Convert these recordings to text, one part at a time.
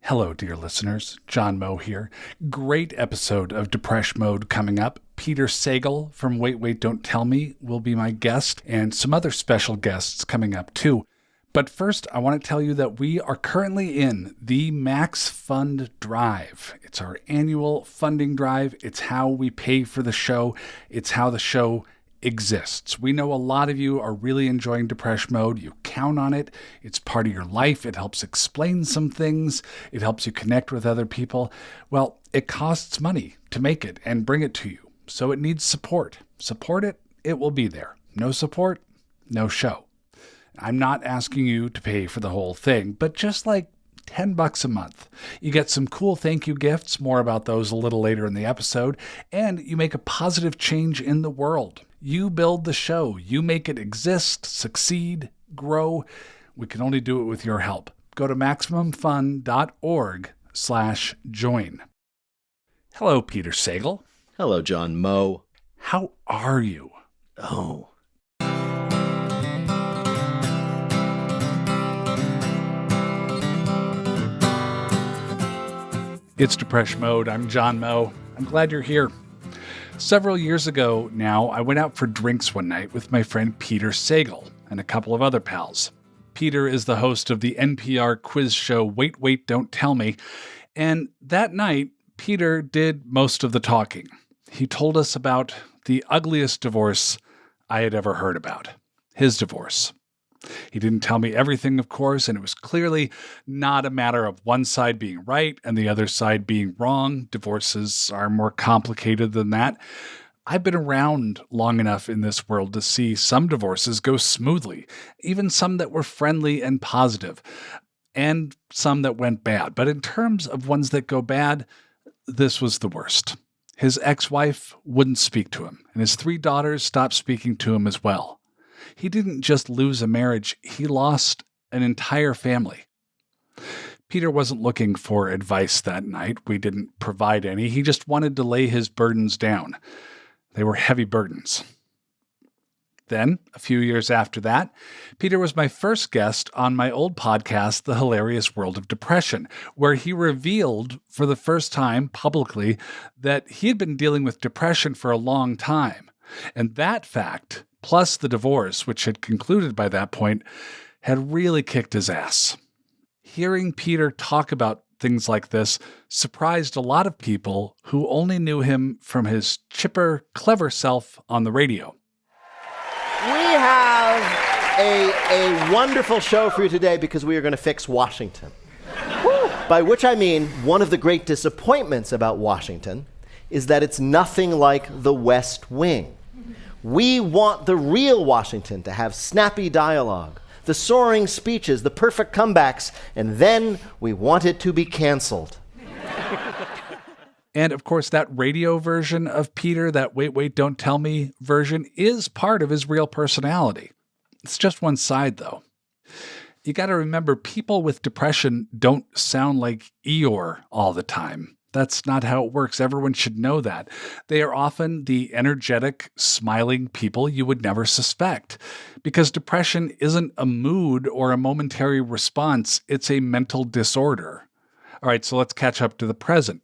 Hello, dear listeners. John Moe here. Great episode of Depresh Mode coming up. Peter Sagal from Wait, Wait, Don't Tell Me will be my guest, and some other special guests coming up too. But first, I want to tell you that we are currently in the Max Fund Drive. It's our annual funding drive. It's how we pay for the show. It's how the show exists. We know a lot of you are really enjoying Depresh Mode. You count on it. It's part of your life. It helps explain some things. It helps you connect with other people. Well, it costs money to make it and bring it to you. So it needs support. Support it, it will be there. No support, no show. I'm not asking you to pay for the whole thing, but just like $10 a month. You get some cool thank you gifts, more about those a little later in the episode, and you make a positive change in the world. You build the show. You make it exist, succeed, grow. We can only do it with your help. Go to MaximumFun.org/join. Hello, Peter Sagal. Hello, John Moe. How are you? Oh. It's Depresh Mode. I'm John Moe. I'm glad you're here. Several years ago now, I went out for drinks one night with my friend Peter Sagal and a couple of other pals. Peter is the host of the NPR quiz show Wait, Wait, Don't Tell Me. And that night, Peter did most of the talking. He told us about the ugliest divorce I had ever heard about. His divorce. He didn't tell me everything, of course, and it was clearly not a matter of one side being right and the other side being wrong. Divorces are more complicated than that. I've been around long enough in this world to see some divorces go smoothly, even some that were friendly and positive, and some that went bad. But in terms of ones that go bad, this was the worst. His ex-wife wouldn't speak to him, and his 3 daughters stopped speaking to him as well. He didn't just lose a marriage, he lost an entire family. Peter wasn't looking for advice that night. We didn't provide any. He just wanted to lay his burdens down. They were heavy burdens. Then, a few years after that, Peter was my first guest on my old podcast, The Hilarious World of Depression, where he revealed for the first time publicly that he had been dealing with depression for a long time. And that fact, plus the divorce, which had concluded by that point, had really kicked his ass. Hearing Peter talk about things like this surprised a lot of people who only knew him from his chipper, clever self on the radio. We have a wonderful show for you today because we are going to fix Washington. By which I mean, one of the great disappointments about Washington is that it's nothing like the West Wing. We want the real Washington to have snappy dialogue, the soaring speeches, the perfect comebacks, and then we want it to be canceled. And of course, that radio version of Peter, that Wait, Wait, Don't Tell Me version, is part of his real personality. It's just one side, though. You got to remember, people with depression don't sound like Eeyore all the time. That's not how it works. Everyone should know that. They are often the energetic, smiling people you would never suspect. Because depression isn't a mood or a momentary response, it's a mental disorder. All right, so let's catch up to the present.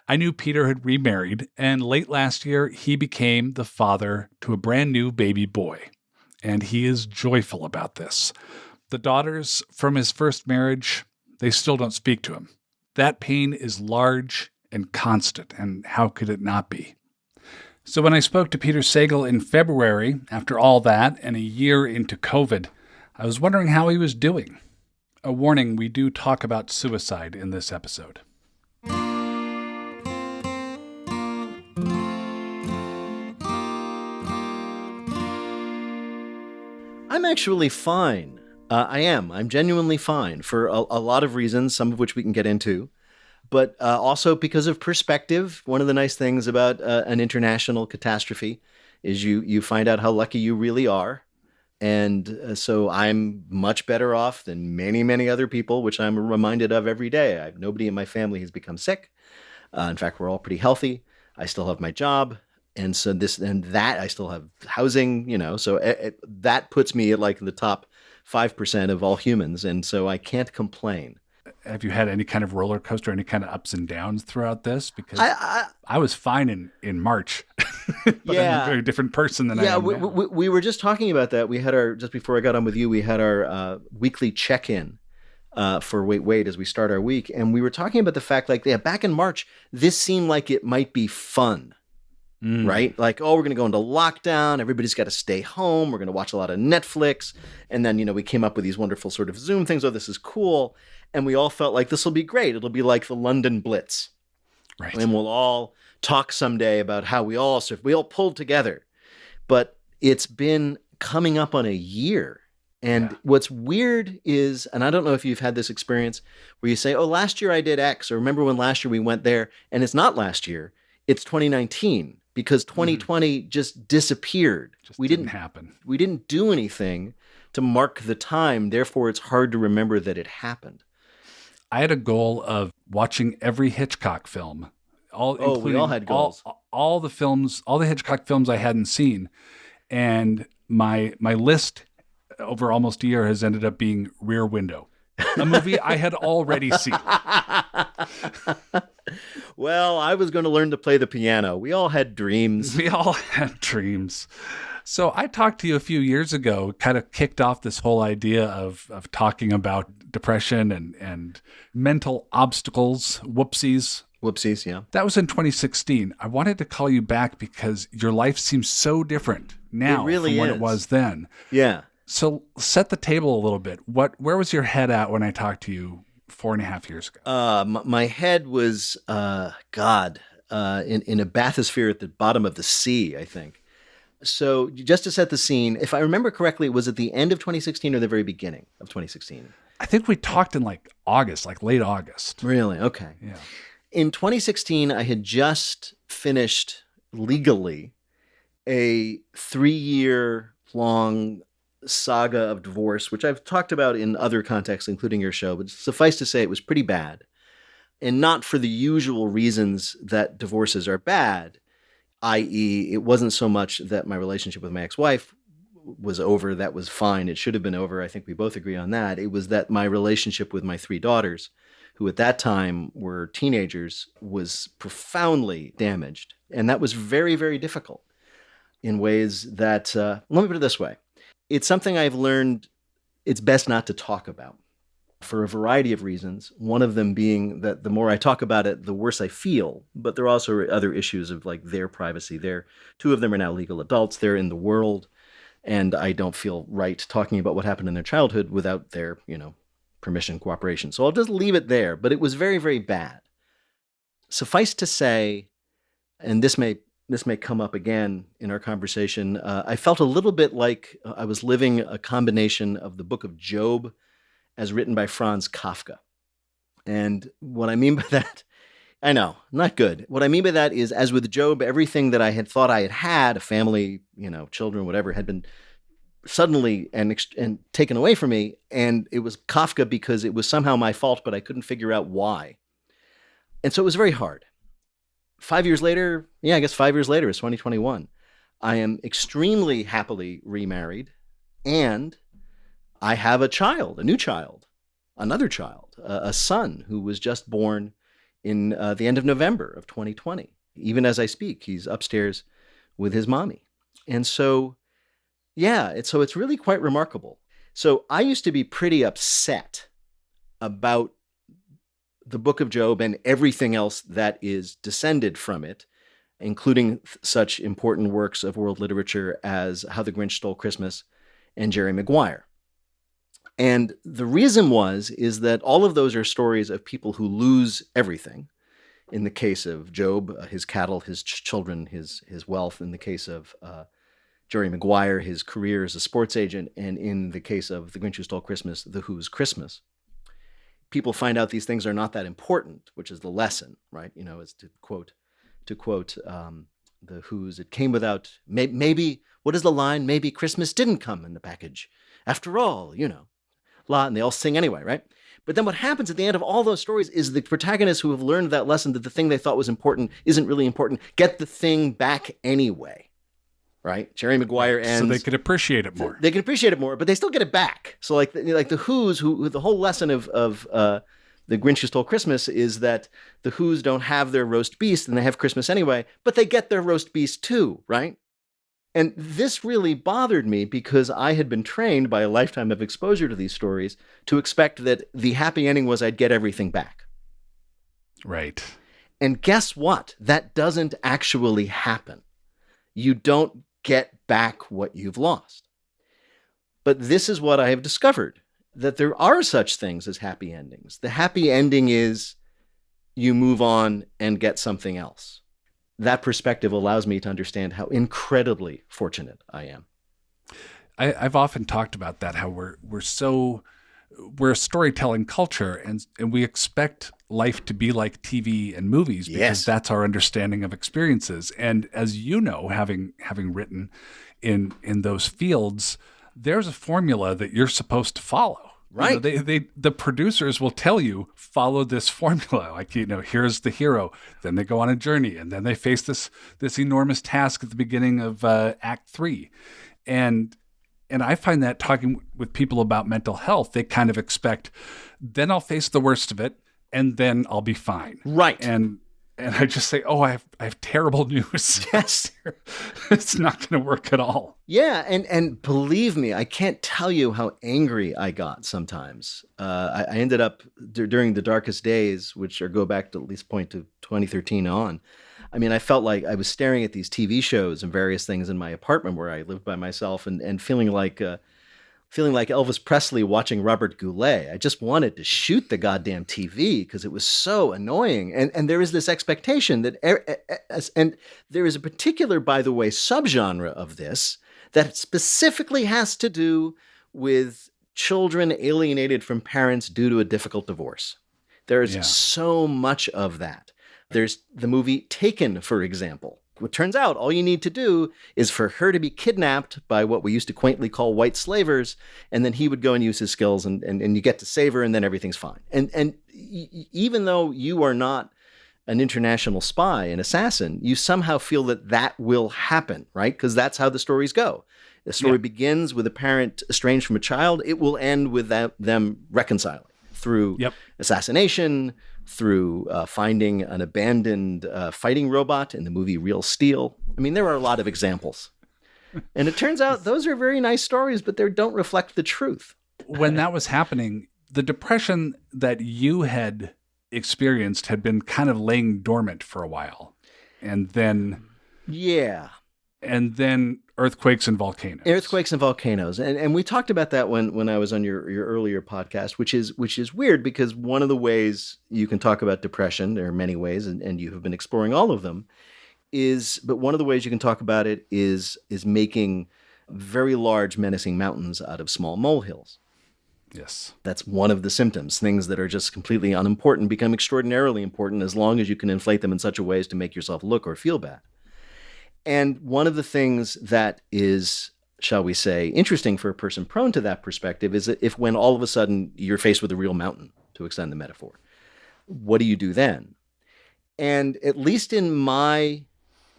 I knew Peter had remarried, and late last year, he became the father to a brand new baby boy. And he is joyful about this. The daughters from his first marriage, they still don't speak to him. That pain is large and constant, and how could it not be? So when I spoke to Peter Sagal in February, after all that and a year into COVID, I was wondering how he was doing. A warning, we do talk about suicide in this episode. I'm actually fine. I am. I'm genuinely fine for a lot of reasons, some of which we can get into. But also because of perspective. One of the nice things about an international catastrophe is you find out how lucky you really are. And so I'm much better off than many, many other people, which I'm reminded of every day. Nobody in my family has become sick. In fact, we're all pretty healthy. I still have my job. And so I still have housing, so that puts me at like the top 5% of all humans. And so I can't complain. have you had any kind of roller coaster, any kind of ups and downs throughout this? Because I was fine in March, but I'm a very different person than I am now. We were just talking about that. We had just before I got on with you, we had our weekly check-in for Wait as we start our week. And we were talking about the fact, like, back in March, this seemed like it might be fun. Right? Like, we're going to go into lockdown. Everybody's got to stay home. We're going to watch a lot of Netflix. And then, we came up with these wonderful sort of Zoom things. Oh, this is cool. And we all felt like this will be great. It'll be like the London Blitz. Right. And we'll all talk someday about how we all pulled together. But it's been coming up on a year. And what's weird is, and I don't know if you've had this experience where you say, last year I did X, or remember when last year we went there, and it's not last year, it's 2019. Because 2020 just disappeared. We didn't happen. We didn't do anything to mark the time. Therefore, it's hard to remember that it happened. I had a goal of watching every Hitchcock film. We all had goals. All the films, all the Hitchcock films I hadn't seen. And my list over almost a year has ended up being Rear Window, a movie I had already seen. Well, I was going to learn to play the piano. We all had dreams. So I talked to you a few years ago, kind of kicked off this whole idea of talking about depression and mental obstacles, whoopsies. Whoopsies, yeah. That was in 2016. I wanted to call you back because your life seems so different now from what it was then. Yeah. So set the table a little bit. Where was your head at when I talked to you 4.5 years ago? My head was, in a bathysphere at the bottom of the sea, I think. So just to set the scene, if I remember correctly, was it the end of 2016 or the very beginning of 2016? I think we talked in like August, like late August. Really? Okay. Yeah. In 2016, I had just finished legally a 3-year-long saga of divorce, which I've talked about in other contexts, including your show, but suffice to say it was pretty bad. And not for the usual reasons that divorces are bad, i.e., it wasn't so much that my relationship with my ex-wife was over. That was fine. It should have been over. I think we both agree on that. It was that my relationship with my 3 daughters, who at that time were teenagers, was profoundly damaged. And that was very, very difficult in ways that, let me put it this way. It's something I've learned it's best not to talk about for a variety of reasons. One of them being that the more I talk about it, the worse I feel. But there are also other issues of like their privacy. 2 of them are now legal adults. They're in the world. And I don't feel right talking about what happened in their childhood without their, permission, cooperation. So I'll just leave it there. But it was very, very bad. Suffice to say, and this may come up again in our conversation, I felt a little bit like I was living a combination of the book of Job as written by Franz Kafka. And what I mean by that, I know, not good. What I mean by that is, as with Job, everything that I had thought I had, a family, children, whatever, had been suddenly and taken away from me. And it was Kafka because it was somehow my fault, but I couldn't figure out why. And so it was very hard. 5 years later, is 2021. I am extremely happily remarried, and I have a child, a new child, another child, a son who was just born in the end of November of 2020. Even as I speak, he's upstairs with his mommy. And so, it's really quite remarkable. So I used to be pretty upset about the book of Job and everything else that is descended from it, including such important works of world literature as How the Grinch Stole Christmas and Jerry Maguire. And the reason is that all of those are stories of people who lose everything. In the case of Job, his cattle, his children, his wealth. In the case of Jerry Maguire, his career as a sports agent. And in the case of The Grinch Who Stole Christmas, The Who's Christmas. People find out these things are not that important, which is the lesson, right? Is to quote the Who's. It came without, maybe, what is the line? Maybe Christmas didn't come in the package. After all, and they all sing anyway, right? But then what happens at the end of all those stories is the protagonists who have learned that lesson that the thing they thought was important isn't really important, get the thing back anyway. Right? Jerry Maguire ends. So they could appreciate it more. They can appreciate it more, but they still get it back. So like the Who's, who the whole lesson of the The Grinch Who Stole Christmas is that the Who's don't have their roast beast and they have Christmas anyway, but they get their roast beast too, right? And this really bothered me because I had been trained by a lifetime of exposure to these stories to expect that the happy ending was I'd get everything back. Right. And guess what? That doesn't actually happen. You don't get back what you've lost. But this is what I have discovered, that there are such things as happy endings. The happy ending is you move on and get something else. That perspective allows me to understand how incredibly fortunate I am. I've often talked about that, how we're a storytelling culture, and we expect life to be like TV and movies because that's our understanding of experiences. And as you know, having written in those fields, there's a formula that you're supposed to follow. Right. The producers will tell you, follow this formula. Like, here's the hero. Then they go on a journey, and then they face this enormous task at the beginning of Act 3. And I find that talking with people about mental health, they kind of expect, then I'll face the worst of it, and then I'll be fine. Right. And I just say, I have terrible news. Yes. It's not going to work at all. Yeah, and believe me, I can't tell you how angry I got sometimes. I ended up, during the darkest days, which go back to at least point to 2013 on, I mean, I felt like I was staring at these TV shows and various things in my apartment where I lived by myself and feeling like Elvis Presley watching Robert Goulet. I just wanted to shoot the goddamn TV because it was so annoying. And there is this expectation that, and there is a particular, by the way, subgenre of this that specifically has to do with children alienated from parents due to a difficult divorce. There's so much of that. There's the movie Taken, for example. It turns out all you need to do is for her to be kidnapped by what we used to quaintly call white slavers, and then he would go and use his skills, and you get to save her, and then everything's fine. And even though you are not an international spy, an assassin, you somehow feel that will happen, right? Because that's how the stories go. The story begins with a parent estranged from a child. It will end with them reconciling through assassination, through finding an abandoned fighting robot in the movie Real Steel. I mean, there are a lot of examples. And it turns out those are very nice stories, but they don't reflect the truth. When that was happening, the depression that you had experienced had been kind of laying dormant for a while. And then... Yeah. And then earthquakes and volcanoes. And we talked about that when I was on your earlier podcast, which is weird because one of the ways you can talk about depression, there are many ways, and you have been exploring all of them, but one of the ways you can talk about it is making very large menacing mountains out of small molehills. Yes. That's one of the symptoms. Things that are just completely unimportant become extraordinarily important as long as you can inflate them in such a way as to make yourself look or feel bad. And one of the things that is, shall we say, interesting for a person prone to that perspective is that if when all of a sudden you're faced with a real mountain, to extend the metaphor, what do you do then? And at least in my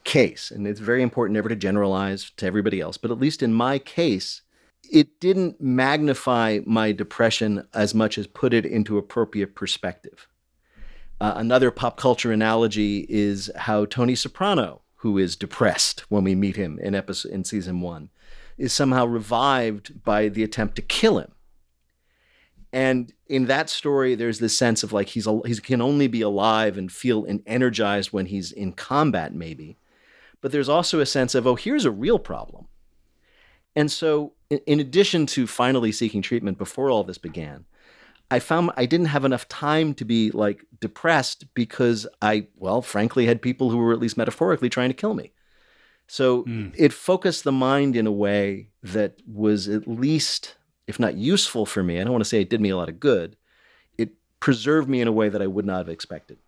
case, and it's very important never to generalize to everybody else, but at least in my case, it didn't magnify my depression as much as put it into appropriate perspective. Another pop culture analogy is how Tony Soprano, who is depressed when we meet him in season 1, is somehow revived by the attempt to kill him. And in that story, there's this sense of like he can only be alive and feel energized when he's in combat, maybe. But there's also a sense of, here's a real problem. And so in addition to finally seeking treatment before all this began, I found I didn't have enough time to be like depressed because I, frankly, had people who were at least metaphorically trying to kill me. So it focused the mind in a way that was at least, if not useful for me, I don't want to say it did me a lot of good, it preserved me in a way that I would not have expected.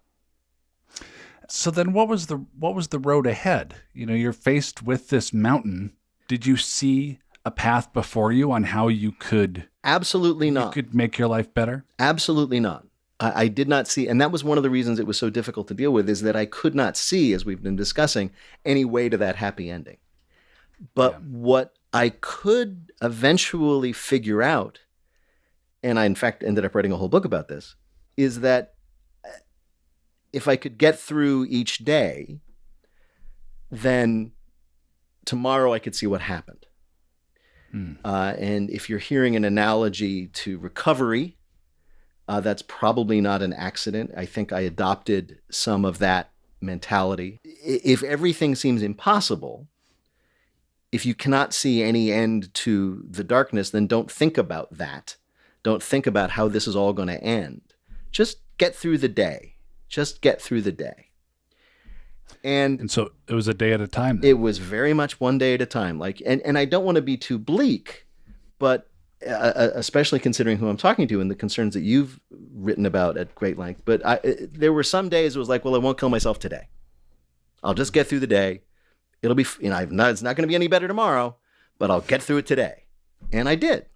So then what was the road ahead? You're faced with this mountain. Did you see a path before you on how you could... Absolutely not. You could make your life better? Absolutely not. I did not see, and that was one of the reasons it was so difficult to deal with, is that I could not see, as we've been discussing, any way to that happy ending. But what I could eventually figure out, and I in fact ended up writing a whole book about this, is that if I could get through each day, then tomorrow I could see what happened. And if you're hearing an analogy to recovery, that's probably not an accident. I think I adopted some of that mentality. If everything seems impossible, if you cannot see any end to the darkness, then don't think about that. Don't think about how this is all going to end. Just get through the day. Just get through the day. And so it was a day at a time then. It was very much one day at a time. And I don't want to be too bleak, but especially considering who I'm talking to and the concerns that you've written about at great length. But there were some days it was like, well, I won't kill myself today. I'll just get through the day. It'll be, it's not going to be any better tomorrow, but I'll get through it today. And I did.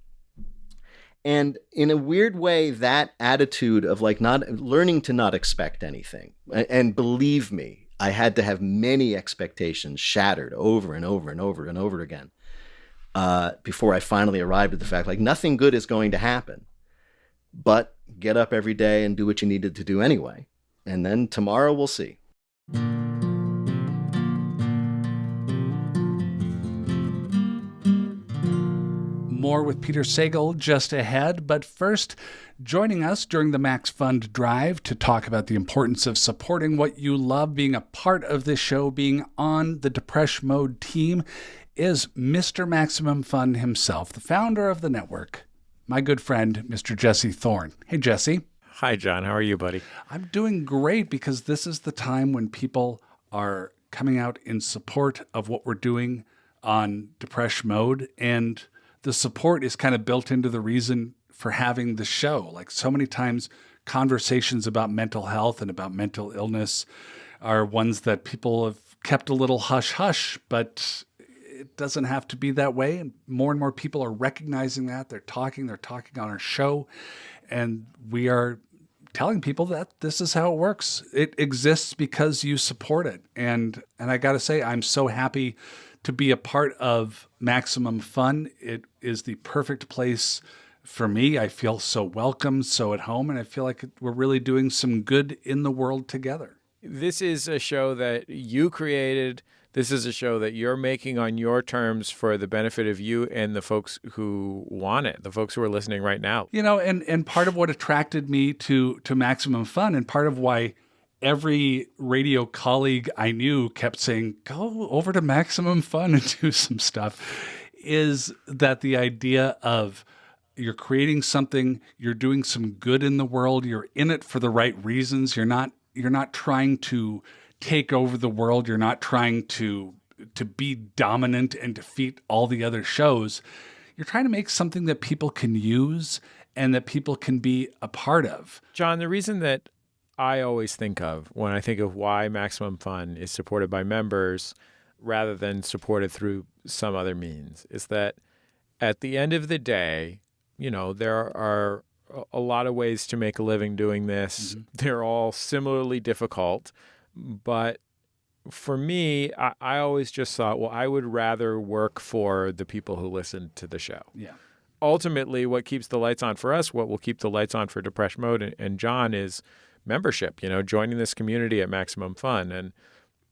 And in a weird way, that attitude of not learning to not expect anything, and believe me, I had to have many expectations shattered over and over and over and over again before I finally arrived at the fact, nothing good is going to happen, but get up every day and do what you needed to do anyway. And then tomorrow we'll see. More with Peter Sagal just ahead, but first, joining us during the Max Fund Drive to talk about the importance of supporting what you love, being a part of this show, being on the Depresh Mode team, is Mr. Maximum Fun himself, the founder of the network, my good friend, Mr. Jesse Thorne. Hey, Jesse. Hi, John. How are you, buddy? I'm doing great because this is the time when people are coming out in support of what we're doing on Depresh Mode, and the support is kind of built into the reason for having the show. So many times, conversations about mental health and about mental illness are ones that people have kept a little hush-hush, but it doesn't have to be that way. And more people are recognizing that. They're talking on our show, and we are telling people that this is how it works. It exists because you support it. And I got to say, I'm so happy to be a part of Maximum Fun. It is the perfect place for me. I feel so welcome, so at home, and I feel like we're really doing some good in the world together. This is a show that you created. This is a show that you're making on your terms for the benefit of you and the folks who want it, the folks who are listening right now. And part of what attracted me to Maximum Fun, and part of why every radio colleague I knew kept saying, go over to Maximum Fun and do some stuff, is that the idea of you're creating something, you're doing some good in the world, you're in it for the right reasons, you're not trying to take over the world, you're not trying to be dominant and defeat all the other shows. You're trying to make something that people can use and that people can be a part of. John, the reason that I always think of when I think of why Maximum Fun is supported by members rather than supported through some other means is that at the end of the day, there are a lot of ways to make a living doing this. Mm-hmm. They're all similarly difficult. But for me, I always just thought, well, I would rather work for the people who listen to the show. Yeah. Ultimately, what keeps the lights on for us, what will keep the lights on for Depresh Mode and John is membership, joining this community at Maximum Fun. And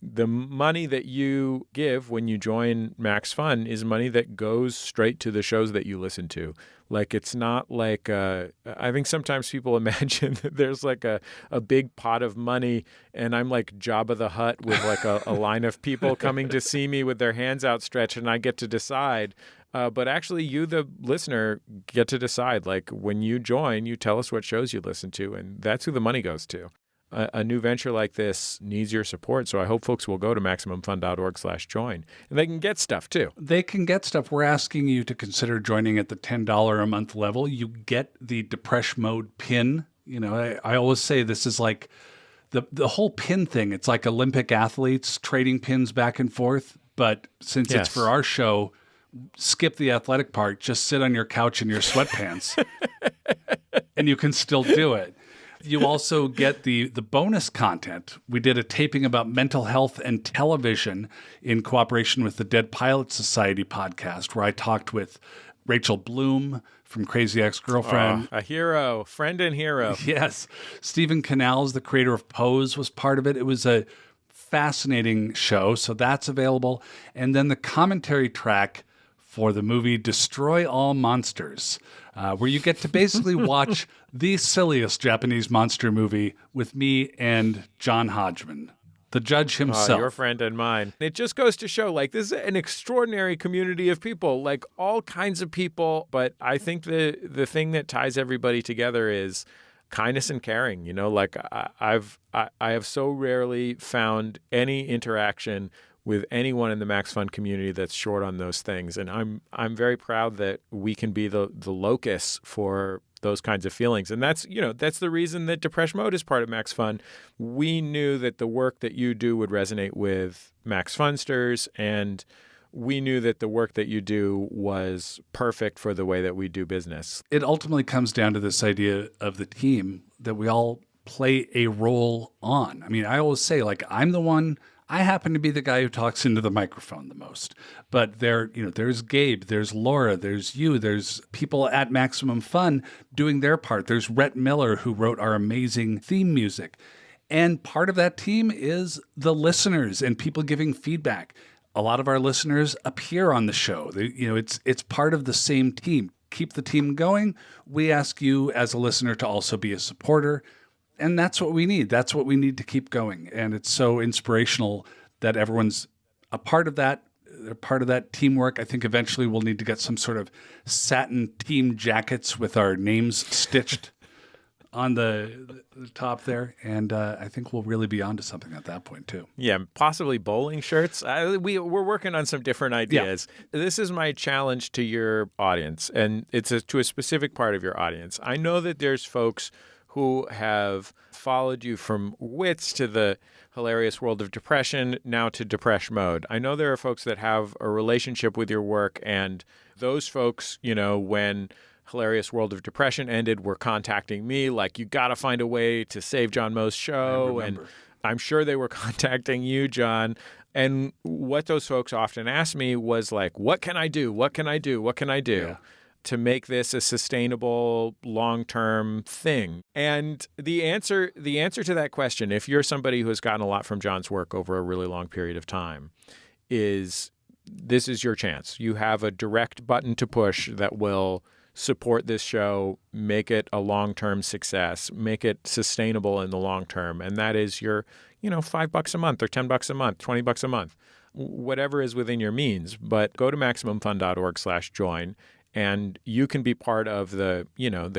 the money that you give when you join Max Fun is money that goes straight to the shows that you listen to. It's not like, I think sometimes people imagine that there's a big pot of money and I'm like Jabba the Hutt with a line of people coming to see me with their hands outstretched and I get to decide. But actually, you, the listener, get to decide. When you join, you tell us what shows you listen to, and that's who the money goes to. A new venture like this needs your support, so I hope folks will go to MaximumFun.org/join. And they can get stuff, too. They can get stuff. We're asking you to consider joining at the $10 a month level. You get the Depresh Mode pin. I always say this is like the whole pin thing. It's like Olympic athletes trading pins back and forth, but since it's for our show, skip the athletic part, just sit on your couch in your sweatpants and you can still do it. You also get the bonus content. We did a taping about mental health and television in cooperation with the Dead Pilot Society podcast, where I talked with Rachel Bloom from Crazy Ex-Girlfriend. A hero, friend and hero. Yes. Stephen Canals, the creator of Pose, was part of it. It was a fascinating show, so that's available. And then the commentary track for the movie Destroy All Monsters, where you get to basically watch the silliest Japanese monster movie with me and John Hodgman, the judge himself. Your friend and mine. It just goes to show, like, this is an extraordinary community of people, like all kinds of people. But I think the thing that ties everybody together is kindness and caring. You know, like I have so rarely found any interaction with anyone in the Max Fun community that's short on those things. And I'm very proud that we can be the locus for those kinds of feelings. And that's the reason that Depeche Mode is part of Max Fun. We knew that the work that you do would resonate with Max Funsters, and we knew that the work that you do was perfect for the way that we do business. It ultimately comes down to this idea of the team that we all play a role on. I mean, I always say, like, I happen to be the guy who talks into the microphone the most. But there's Gabe, there's Laura, there's you, there's people at Maximum Fun doing their part. There's Rhett Miller, who wrote our amazing theme music. And part of that team is the listeners and people giving feedback. A lot of our listeners appear on the show. It's part of the same team. Keep the team going. We ask you as a listener to also be a supporter. And that's what we need. That's what we need to keep going. And it's so inspirational that everyone's a part of that. They're part of that teamwork. I think eventually we'll need to get some sort of satin team jackets with our names stitched on the top there. And I think we'll really be onto something at that point too. Yeah, possibly bowling shirts. We're working on some different ideas. Yeah. This is my challenge to your audience, and it's to a specific part of your audience. I know that there's folks who have followed you from Wits to the Hilarious World of Depression, now to Depeche Mode. I know there are folks that have a relationship with your work, and those folks, when Hilarious World of Depression ended, were contacting me like, you got to find a way to save John Moe's show. And I'm sure they were contacting you, John. And what those folks often asked me was like, what can I do? What can I do? What can I do? Yeah. To make this a sustainable long-term thing? And the answer to that question, if you're somebody who has gotten a lot from John's work over a really long period of time, is this is your chance. You have a direct button to push that will support this show, make it a long-term success, make it sustainable in the long term. And that is your, $5 a month or $10 a month, $20 a month, whatever is within your means. But go to MaximumFun.org/join. And you can be part of the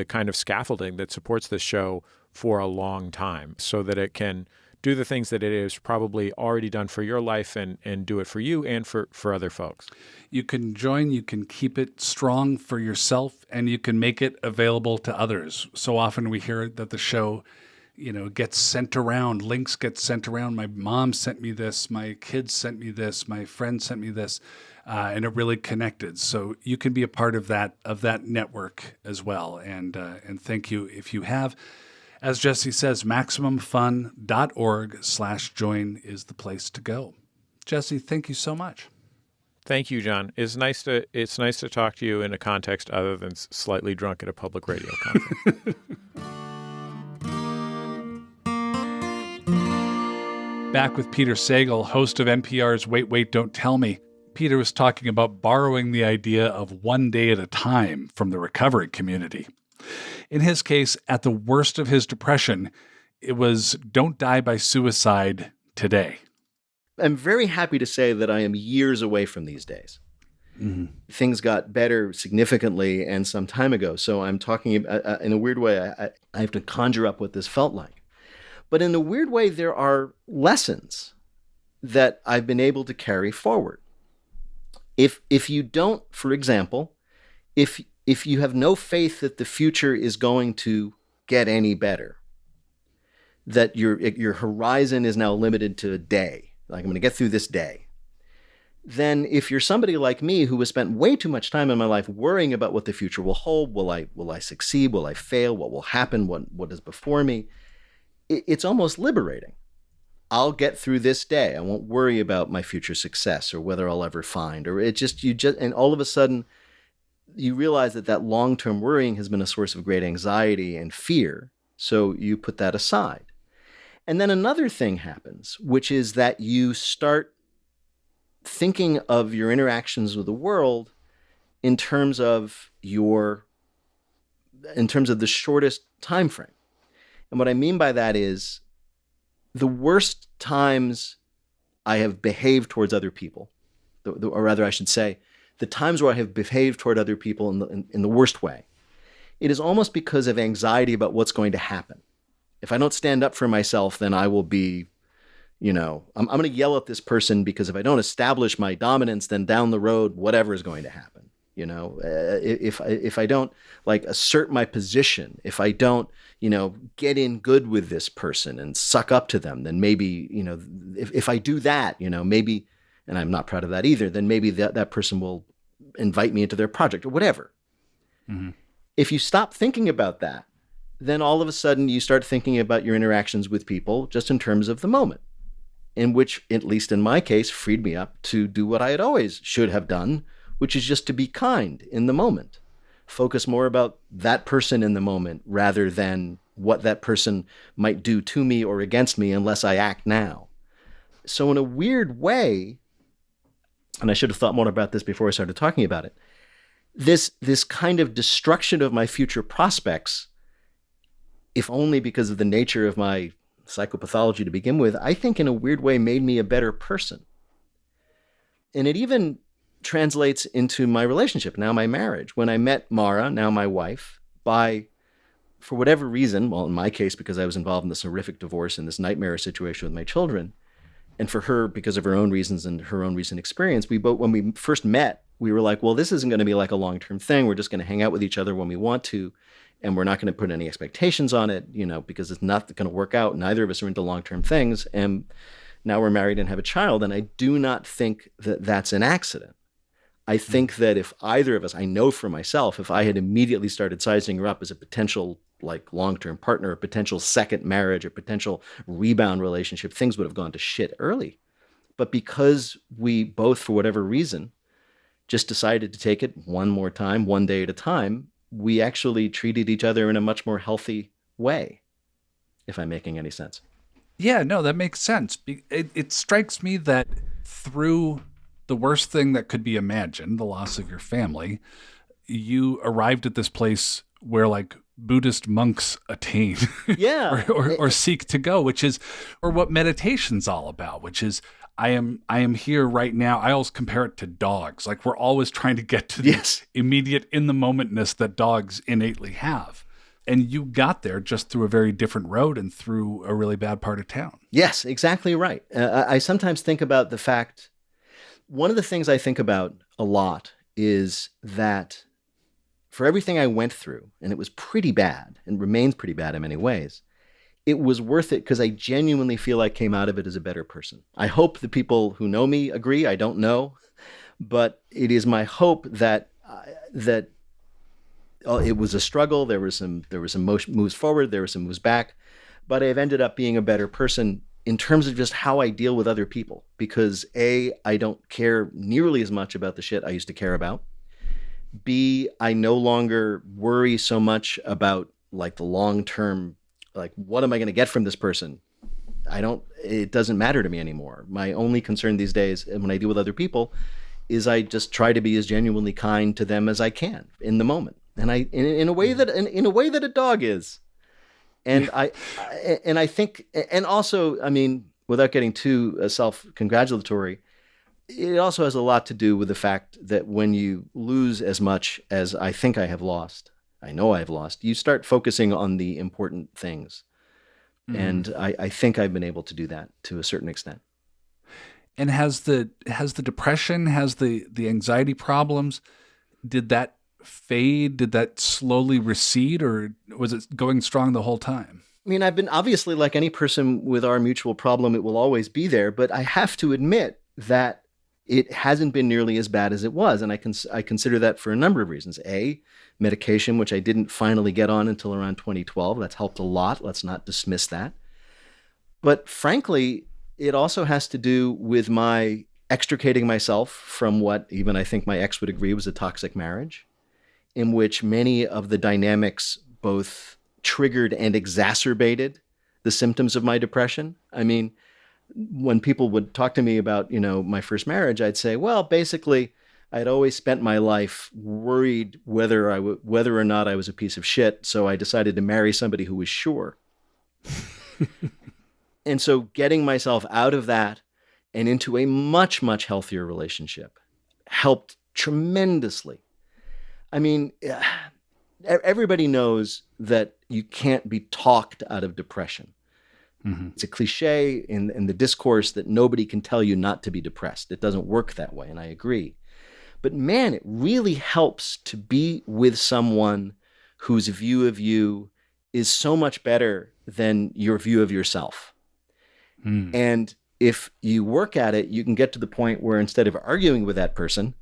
kind of scaffolding that supports this show for a long time so that it can do the things that it has probably already done for your life and do it for you and for other folks. You can join, you can keep it strong for yourself, and you can make it available to others. So often we hear that the show, gets sent around, links get sent around. My mom sent me this, my kids sent me this, my friend sent me this. And it really connected. So you can be a part of that network as well. And thank you if you have. As Jesse says, MaximumFun.org/join is the place to go. Jesse, thank you so much. Thank you, John. It's nice to talk to you in a context other than slightly drunk at a public radio conference. Back with Peter Sagal, host of NPR's Wait, Wait, Don't Tell Me. Peter was talking about borrowing the idea of one day at a time from the recovery community. In his case, at the worst of his depression, it was don't die by suicide today. I'm very happy to say that I am years away from these days. Mm-hmm. Things got better significantly and some time ago. So I'm talking in a weird way, I have to conjure up what this felt like. But in a weird way, there are lessons that I've been able to carry forward. If you don't, for example, if you have no faith that the future is going to get any better, that your horizon is now limited to a day, like I'm going to get through this day, then if you're somebody like me who has spent way too much time in my life worrying about what the future will hold, will I succeed, will I fail, what will happen, what is before me, it's almost liberating. I'll get through this day. I won't worry about my future success or whether I'll ever find, and all of a sudden you realize that long-term worrying has been a source of great anxiety and fear. So you put that aside. And then another thing happens, which is that you start thinking of your interactions with the world in terms of the shortest time frame. And what I mean by that is the worst times I have behaved towards other people, or rather I should say, the times where I have behaved toward other people in the worst way, it is almost because of anxiety about what's going to happen. If I don't stand up for myself, then I will be, I'm going to yell at this person because if I don't establish my dominance, then down the road, whatever is going to happen. If I don't assert my position, if I don't, get in good with this person and suck up to them, then maybe, if I do that, maybe, and I'm not proud of that either, then maybe that person will invite me into their project or whatever. Mm-hmm. If you stop thinking about that, then all of a sudden you start thinking about your interactions with people just in terms of the moment, in which, at least in my case, freed me up to do what I had always should have done, which is just to be kind in the moment. Focus more about that person in the moment rather than what that person might do to me or against me unless I act now. So in a weird way, and I should have thought more about this before I started talking about it, this kind of destruction of my future prospects, if only because of the nature of my psychopathology to begin with, I think in a weird way made me a better person. And it even translates into my relationship, now my marriage. When I met Mara, now my wife, for whatever reason, well, in my case, because I was involved in this horrific divorce and this nightmare situation with my children, and for her, because of her own reasons and her own recent experience, when we first met, we were like, well, this isn't going to be like a long-term thing. We're just going to hang out with each other when we want to, and we're not going to put any expectations on it, because it's not going to work out. Neither of us are into long-term things. And now we're married and have a child, and I do not think that that's an accident. I think that if either of us, I know for myself, if I had immediately started sizing her up as a potential long-term partner, a potential second marriage, a potential rebound relationship, things would have gone to shit early. But because we both, for whatever reason, just decided to take it one more time, one day at a time, we actually treated each other in a much more healthy way, if I'm making any sense. Yeah, no, that makes sense. It strikes me that through the worst thing that could be imagined, the loss of your family, you arrived at this place where Buddhist monks attain, yeah, or seek to go, which is, or what meditation's all about, which is, I am here right now. I always compare it to dogs. We're always trying to get to the immediate in the momentness that dogs innately have. And you got there just through a very different road and through a really bad part of town. Yes, exactly right. I sometimes think about the fact, one of the things I think about a lot is that for everything I went through, and it was pretty bad and remains pretty bad in many ways, it was worth it because I genuinely feel I came out of it as a better person. I hope the people who know me agree. I don't know, but it is my hope that it was a struggle. There were some moves forward, there were some moves back, but I've ended up being a better person in terms of just how I deal with other people. Because A, I don't care nearly as much about the shit I used to care about. B, I no longer worry so much about the long-term, what am I going to get from this person? It doesn't matter to me anymore. My only concern these days, and when I deal with other people, is I just try to be as genuinely kind to them as I can in the moment. And in a way that a dog is. And I think, and also, I mean, without getting too self-congratulatory, it also has a lot to do with the fact that when you lose as much as I think I have lost, I know I've lost, you start focusing on the important things. Mm-hmm. And I think I've been able to do that to a certain extent. And has the depression, has the anxiety problems, did that fade? Did that slowly recede, or was it going strong the whole time? I mean, I've been, obviously, like any person with our mutual problem, it will always be there, but I have to admit that it hasn't been nearly as bad as it was. And I consider that for a number of reasons. A, medication, which I didn't finally get on until around 2012. That's helped a lot. Let's not dismiss that. But frankly, it also has to do with my extricating myself from what even I think my ex would agree was a toxic marriage. in which many of the dynamics both triggered and exacerbated the symptoms of my depression. I mean, when people would talk to me about, my first marriage, I'd say, well, basically, I'd always spent my life worried whether or not I was a piece of shit, so I decided to marry somebody who was sure. And so getting myself out of that and into a much, much healthier relationship helped tremendously. I mean, everybody knows that you can't be talked out of depression. Mm-hmm. It's a cliche in the discourse that nobody can tell you not to be depressed. It doesn't work that way, and I agree. But man, it really helps to be with someone whose view of you is so much better than your view of yourself. Mm. And if you work at it, you can get to the point where instead of arguing with that person,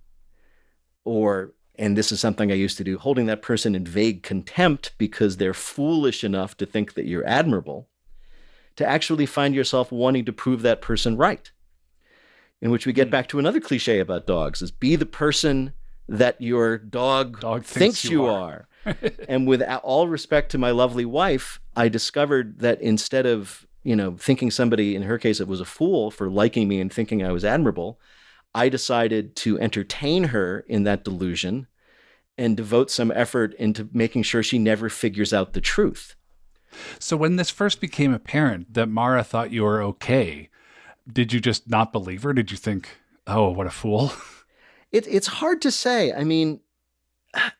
and this is something I used to do, holding that person in vague contempt because they're foolish enough to think that you're admirable, to actually find yourself wanting to prove that person right. In which we get back to another cliche about dogs, is be the person that your dog thinks you are. And with all respect to my lovely wife, I discovered that instead of, thinking somebody, in her case, it was a fool for liking me and thinking I was admirable, I decided to entertain her in that delusion and devote some effort into making sure she never figures out the truth. So when this first became apparent that Mara thought you were okay, did you just not believe her? Did you think, oh, what a fool? It's hard to say. I mean,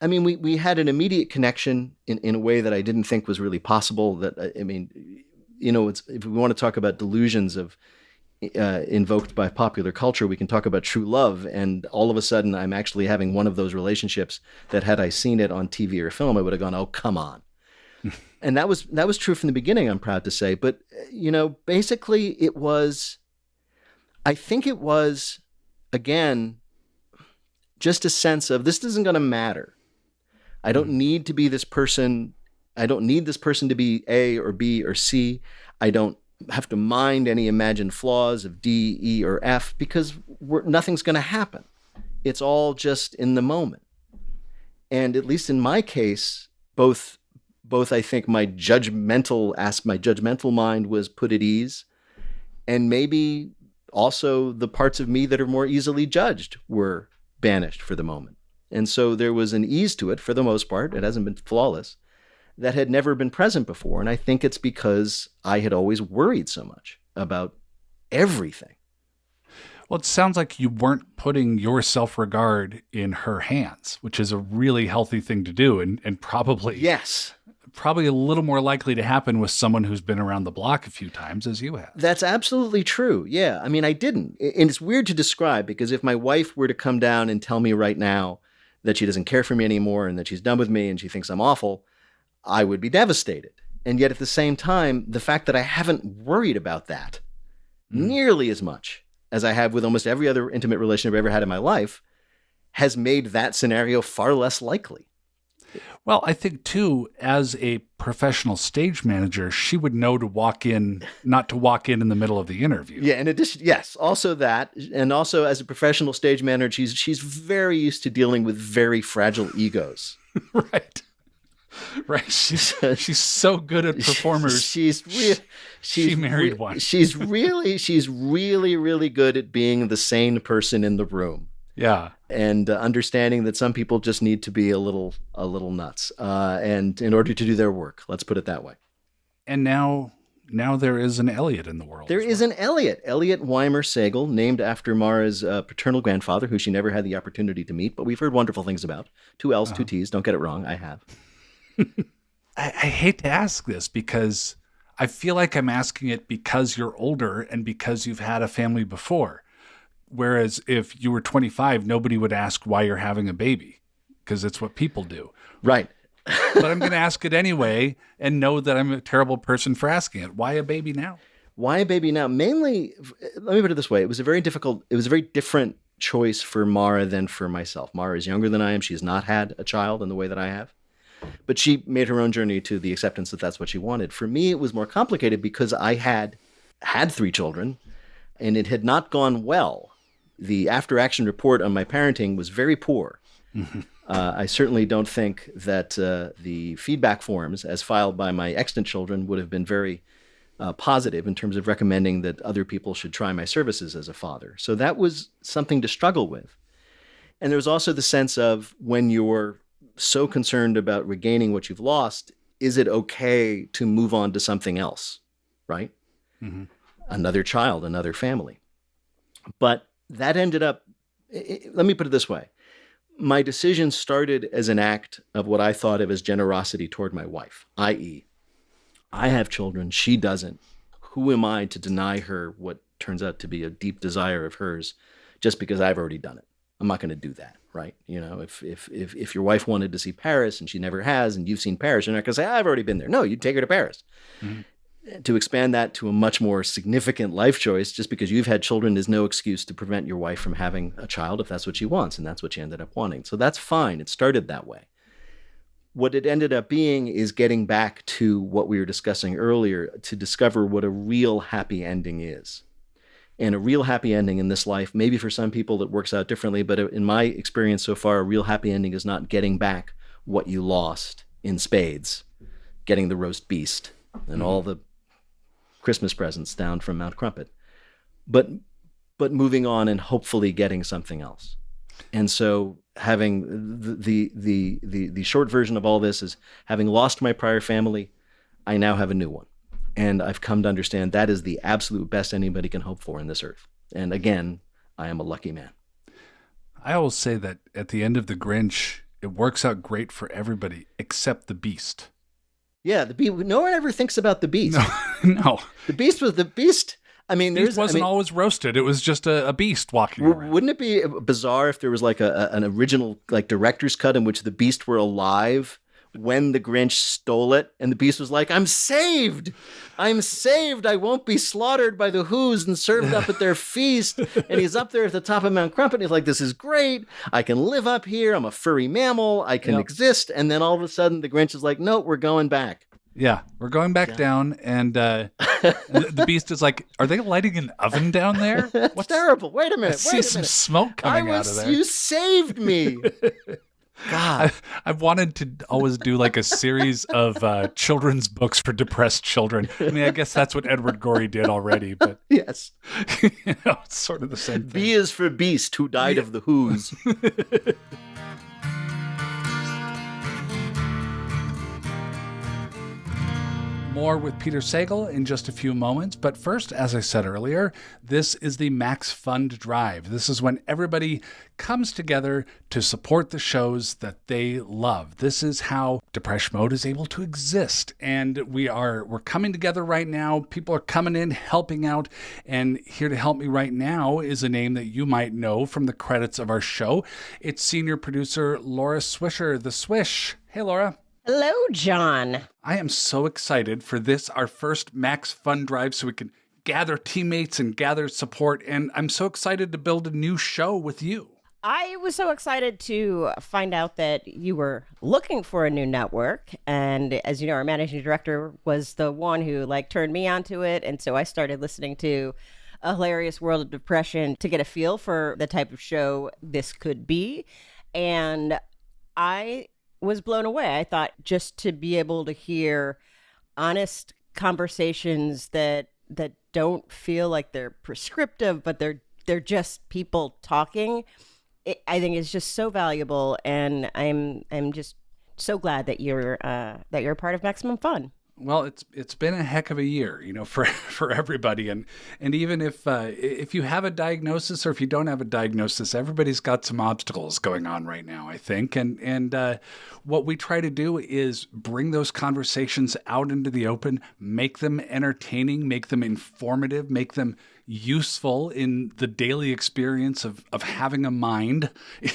we had an immediate connection in a way that I didn't think was really possible. If we want to talk about delusions invoked by popular culture, we can talk about true love. And all of a sudden, I'm actually having one of those relationships that had I seen it on TV or film, I would have gone, oh, come on. And that was true from the beginning, I'm proud to say. But, basically I think it was, again, just a sense of this isn't going to matter. I don't need to be this person. I don't need this person to be A or B or C. I don't have to mind any imagined flaws of D, E, or F because nothing's going to happen. It's all just in the moment. And at least in my case, both I think my judgmental mind was put at ease, and maybe also the parts of me that are more easily judged were banished for the moment. And so there was an ease to it for the most part. It hasn't been flawless. That had never been present before. And I think it's because I had always worried so much about everything. Well, it sounds like you weren't putting your self-regard in her hands, which is a really healthy thing to do, and probably a little more likely to happen with someone who's been around the block a few times as you have. That's absolutely true. Yeah. I mean, I didn't. And it's weird to describe because if my wife were to come down and tell me right now that she doesn't care for me anymore and that she's done with me and she thinks I'm awful, I would be devastated. And yet at the same time, the fact that I haven't worried about that nearly as much as I have with almost every other intimate relationship I've ever had in my life has made that scenario far less likely. Well, I think, too, as a professional stage manager, she would know not to walk in the middle of the interview. Yeah, in addition, yes, also that. And also as a professional stage manager, she's very used to dealing with very fragile egos. Right. Right. She's so good at performers. She married one. She's really, really good at being the sane person in the room. Yeah. And understanding that some people just need to be a little nuts. And in order to do their work, let's put it that way. And now there is an Elliot in the world. There is an Elliot Weimer Sagal, named after Mara's paternal grandfather, who she never had the opportunity to meet, but we've heard wonderful things about. 2 L's, 2 T's. Don't get it wrong. I have. I hate to ask this because I feel like I'm asking it because you're older and because you've had a family before. Whereas if you were 25, nobody would ask why you're having a baby because it's what people do. Right. But I'm going to ask it anyway and know that I'm a terrible person for asking it. Why a baby now? Why a baby now? Mainly, let me put it this way. It was a very different choice for Mara than for myself. Mara is younger than I am. She has not had a child in the way that I have. But she made her own journey to the acceptance that that's what she wanted. For me, it was more complicated because I had 3 children and it had not gone well. The after-action report on my parenting was very poor. I certainly don't think that the feedback forms as filed by my extant children would have been very positive in terms of recommending that other people should try my services as a father. So that was something to struggle with. And there was also the sense of, when you're so concerned about regaining what you've lost, is it okay to move on to something else, right? Mm-hmm. Another child, another family. But that ended up, let me put it this way. My decision started as an act of what I thought of as generosity toward my wife, i.e., I have children, she doesn't. Who am I to deny her what turns out to be a deep desire of hers just because I've already done it? I'm not going to do that, right? You know, if your wife wanted to see Paris and she never has, and you've seen Paris, you're not going to say, I've already been there. No, you'd take her to Paris. Mm-hmm. To expand that to a much more significant life choice, just because you've had children is no excuse to prevent your wife from having a child if that's what she wants, and that's what she ended up wanting. So that's fine. It started that way. What it ended up being is getting back to what we were discussing earlier, to discover what a real happy ending is. And a real happy ending in this life, maybe for some people it works out differently, but in my experience so far, a real happy ending is not getting back what you lost in spades, getting the roast beast and all the Christmas presents down from Mount Crumpet, but moving on and hopefully getting something else. And so having the short version of all this is, having lost my prior family, I now have a new one. And I've come to understand that is the absolute best anybody can hope for in this earth. And again, I am a lucky man. I always say that at the end of The Grinch, it works out great for everybody except the Beast. Yeah, the Beast. No one ever thinks about the Beast. No. The Beast was the Beast. I mean, Beast wasn't always roasted. It was just a beast walking around. Wouldn't it be bizarre if there was like an original like director's cut in which the Beast were alive when the Grinch stole it, and the Beast was like, I'm saved. I won't be slaughtered by the Who's and served up at their feast. And he's up there at the top of Mount Crumpet. And he's like, this is great. I can live up here. I'm a furry mammal. I can exist. And then all of a sudden the Grinch is like, no, we're going back. Yeah, we're going back down. And the Beast is like, are they lighting an oven down there? What's terrible? Wait a minute. I see some smoke coming out of there. You saved me. God, I've wanted to always do like a series of children's books for depressed children. I mean, I guess that's what Edward Gorey did already, but yes, it's sort of the same thing. B is for Beast, who died of the Who's. More with Peter Sagal in just a few moments. But first, as I said earlier, this is the Max Fund Drive. This is when everybody comes together to support the shows that they love. This is how Depeche Mode is able to exist. And we're coming together right now. People are coming in, helping out. And here to help me right now is a name that you might know from the credits of our show. It's senior producer Laura Swisher, the Swish. Hey, Laura. Hello, John. I am so excited for this, our first Max Fund Drive, so we can gather teammates and gather support. And I'm so excited to build a new show with you. I was so excited to find out that you were looking for a new network. And as you know, our managing director was the one who turned me onto it. And so I started listening to A Hilarious World of Depression to get a feel for the type of show this could be. And I was blown away. I thought just to be able to hear honest conversations that don't feel like they're prescriptive, but they're just people talking, I think is just so valuable. And I'm just so glad that you're a part of Maximum Fun. Well, it's been a heck of a year, for everybody, and even if you have a diagnosis or if you don't have a diagnosis, everybody's got some obstacles going on right now, I think, and what we try to do is bring those conversations out into the open, make them entertaining, make them informative, make them useful in the daily experience of having a mind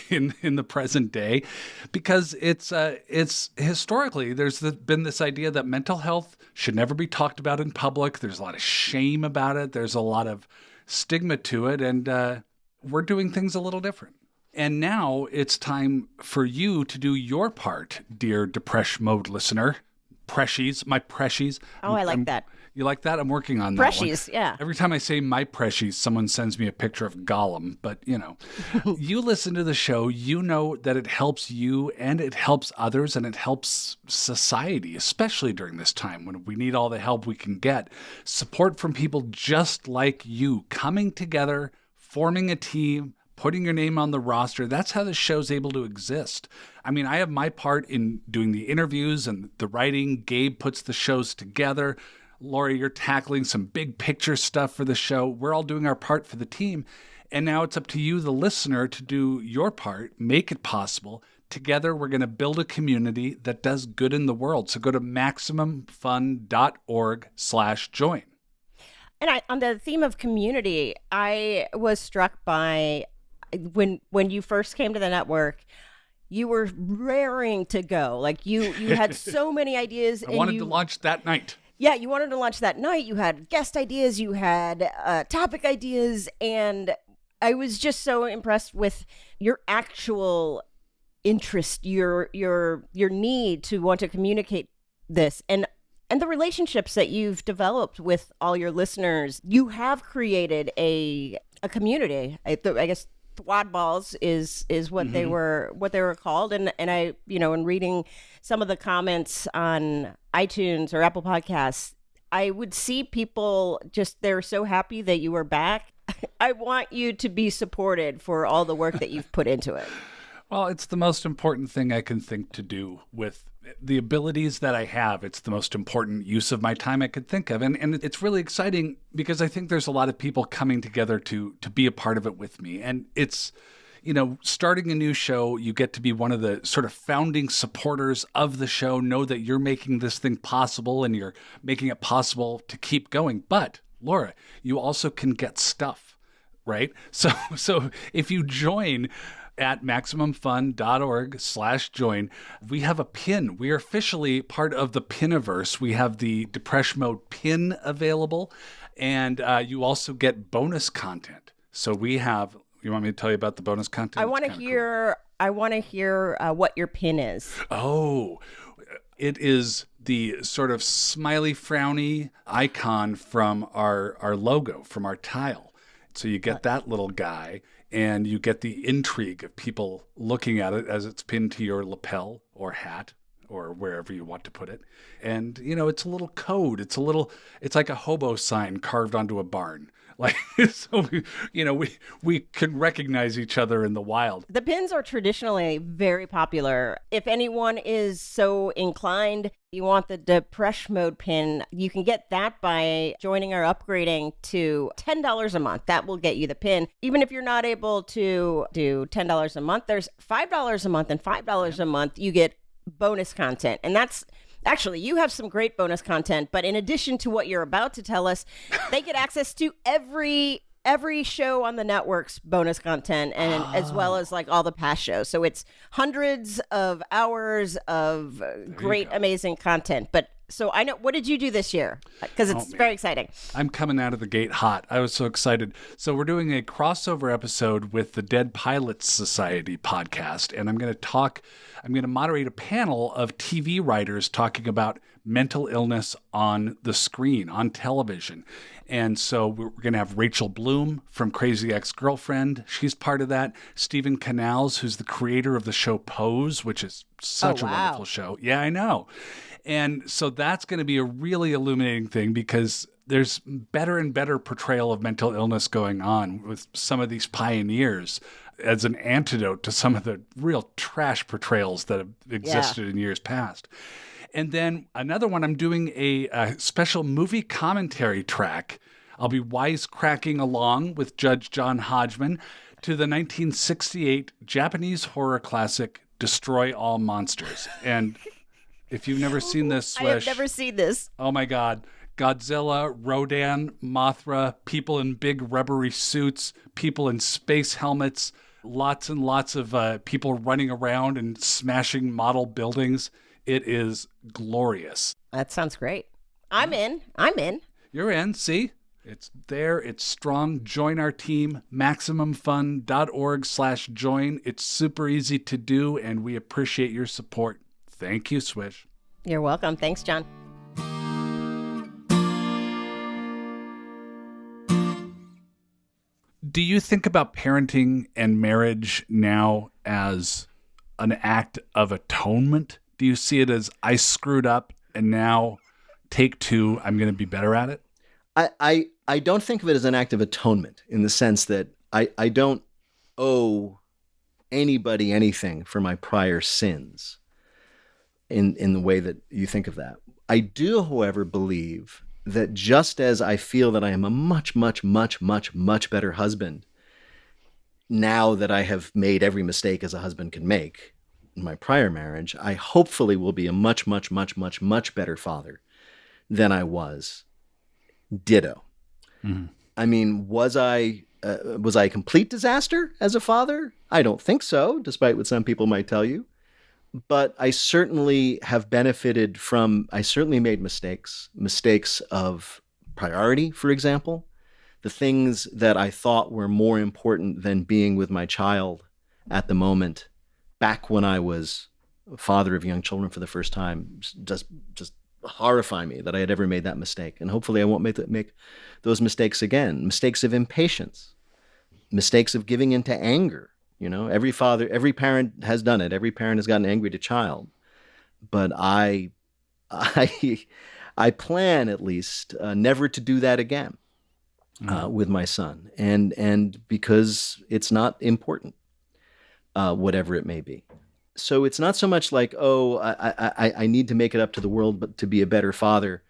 in the present day, because it's historically there's been this idea that mental health should never be talked about in public. There's a lot of shame about it. There's a lot of stigma to it, and we're doing things a little different. And now it's time for you to do your part, dear Depeche Mode listener. Preshies, my Preshies. Oh, I like that. You like that? I'm working on that one. Preshies, yeah. Every time I say my Preshies, someone sends me a picture of Gollum. But, you listen to the show, you know that it helps you and it helps others and it helps society, especially during this time when we need all the help we can get. Support from people just like you, coming together, forming a team, putting your name on the roster. That's how the show's able to exist. I mean, I have my part in doing the interviews and the writing. Gabe puts the shows together. Laura, you're tackling some big picture stuff for the show. We're all doing our part for the team. And now it's up to you, the listener, to do your part, make it possible. Together, we're going to build a community that does good in the world. So go to MaximumFun.org/join. And on the theme of community, I was struck by when you first came to the network, you were raring to go. Like you had so many ideas. I wanted to launch that night. Yeah, you wanted to launch that night. You had guest ideas, you had topic ideas, and I was just so impressed with your actual interest, your need to want to communicate this, and the relationships that you've developed with all your listeners. You have created a community. I guess Thwad Balls is what they were called, and I in reading some of the comments on iTunes or Apple Podcasts, I would see people they're so happy that you were back. I want you to be supported for all the work that you've put into it. Well, it's the most important thing I can think to do with the abilities that I have. It's the most important use of my time I could think of. And it's really exciting because I think there's a lot of people coming together to be a part of it with me. And it's, starting a new show, you get to be one of the sort of founding supporters of the show, know that you're making this thing possible and you're making it possible to keep going. But Laura, you also can get stuff, right? So if you join at MaximumFun.org/join, we have a pin. We are officially part of the Piniverse. We have the Depression Mode pin available, and you also get bonus content. So we have. You want me to tell you about the bonus content? I want to hear. Cool. I want to hear what your pin is. Oh, it is the sort of smiley, frowny icon from our logo, from our tile. So you get that little guy. And you get the intrigue of people looking at it as it's pinned to your lapel or hat or wherever you want to put it. And, it's a little code. It's like a hobo sign carved onto a barn. Like, so we can recognize each other in the wild. The pins are traditionally very popular. If anyone is so inclined, you want the Depression Mode pin, you can get that by joining or upgrading to $10 a month. That will get you the pin. Even if you're not able to do $10 a month, there's $5 a month, and $5 a month, you get bonus content. And that's actually, you have some great bonus content, but in addition to what you're about to tell us, they get access to every show on the network's bonus content, and as well as like all the past shows. So it's hundreds of hours of great, amazing content. But so I know, what did you do this year? Because it's very exciting. I'm coming out of the gate hot. I was so excited. So we're doing a crossover episode with the Dead Pilots Society podcast, and I'm going to moderate a panel of TV writers talking about mental illness on the screen, on television. And so we're going to have Rachel Bloom from Crazy Ex-Girlfriend. She's part of that. Stephen Canals, who's the creator of the show Pose, which is such a wonderful show. Yeah, I know. And so that's going to be a really illuminating thing because there's better and better portrayal of mental illness going on with some of these pioneers as an antidote to some of the real trash portrayals that have existed in years past. And then another one, I'm doing a special movie commentary track. I'll be wisecracking along with Judge John Hodgman to the 1968 Japanese horror classic, Destroy All Monsters. And if you've never seen this, Swish, I have never seen this. Oh my God. Godzilla, Rodan, Mothra, people in big rubbery suits, people in space helmets, lots and lots of people running around and smashing model buildings. It is glorious. That sounds great. I'm in. You're in. See? It's there. It's strong. Join our team. MaximumFun.org/join. It's super easy to do, and we appreciate your support. Thank you, Swish. You're welcome. Thanks, John. Do you think about parenting and marriage now as an act of atonement? Do you see it as I screwed up and now take two, I'm going to be better at it? I don't think of it as an act of atonement in the sense that I don't owe anybody anything for my prior sins in the way that you think of that. I do, however, believe that just as I feel that I am a much, much, much, much, much better husband now that I have made every mistake as a husband can make in my prior marriage, I hopefully will be a much, much, much, much, much better father than I was. Ditto. Mm-hmm. I mean, was I a complete disaster as a father? I don't think so, despite what some people might tell you. But I certainly have benefited from, I certainly made mistakes of priority, for example. The things that I thought were more important than being with my child at the moment, back when I was a father of young children for the first time, just horrify me that I had ever made that mistake. And hopefully I won't make those mistakes again. Mistakes of impatience, mistakes of giving into anger. You know, every parent has done it. Every parent has gotten angry at a child. But I plan, at least, never to do that again with my son. And because it's not important, whatever it may be. So it's not so much like, oh, I need to make it up to the world, but to be a better father.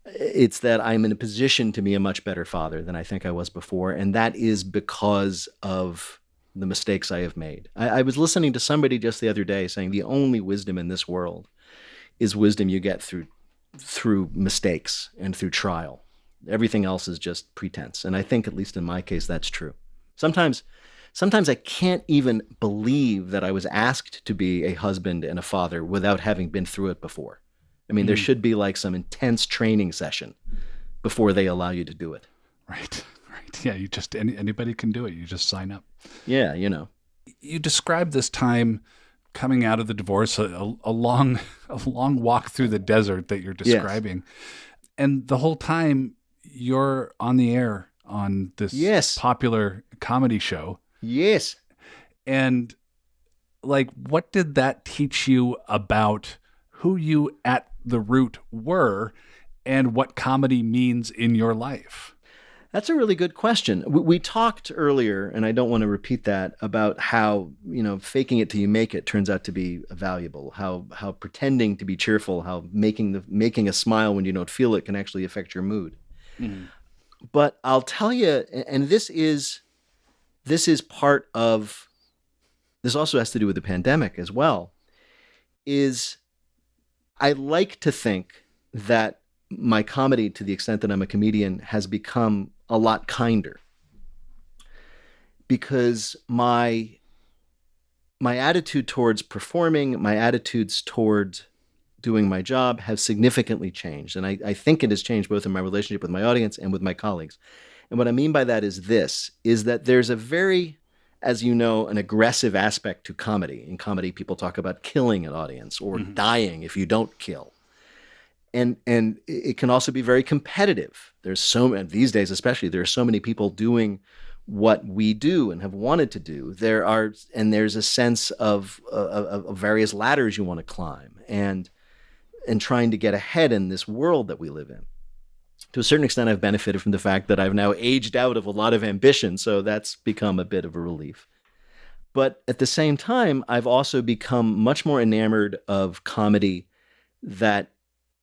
It's that I'm in a position to be a much better father than I think I was before. And that is because of the mistakes I have made. I was listening to somebody just the other day saying the only wisdom in this world is wisdom you get through mistakes and through trial. Everything else is just pretense. And I think, at least in my case, that's true. Sometimes I can't even believe that I was asked to be a husband and a father without having been through it before. I mean, there should be like some intense training session before they allow you to do it. Right. Yeah, anybody can do it. You just sign up. Yeah, you know. You described this time coming out of the divorce, a long walk through the desert that you're describing. Yes. And the whole time you're on the air on this popular comedy show. Yes. And like, what did that teach you about who you at the root were and what comedy means in your life? That's a really good question. We talked earlier, and I don't want to repeat that, about how, faking it till you make it turns out to be valuable, how pretending to be cheerful, how making a smile when you don't feel it can actually affect your mood. Mm-hmm. But I'll tell you, and this part of, this also has to do with the pandemic as well, is I like to think that my comedy, to the extent that I'm a comedian, has become a lot kinder, because my attitude towards performing, my attitudes towards doing my job have significantly changed. And I think it has changed both in my relationship with my audience and with my colleagues. And what I mean by that is that there's a very, as you know, an aggressive aspect to comedy. In comedy, people talk about killing an audience or dying if you don't kill. And it can also be very competitive. These days especially, there are so many people doing what we do and have wanted to do. There's a sense of various ladders you want to climb and trying to get ahead in this world that we live in. To a certain extent, I've benefited from the fact that I've now aged out of a lot of ambition, so that's become a bit of a relief. But at the same time, I've also become much more enamored of comedy that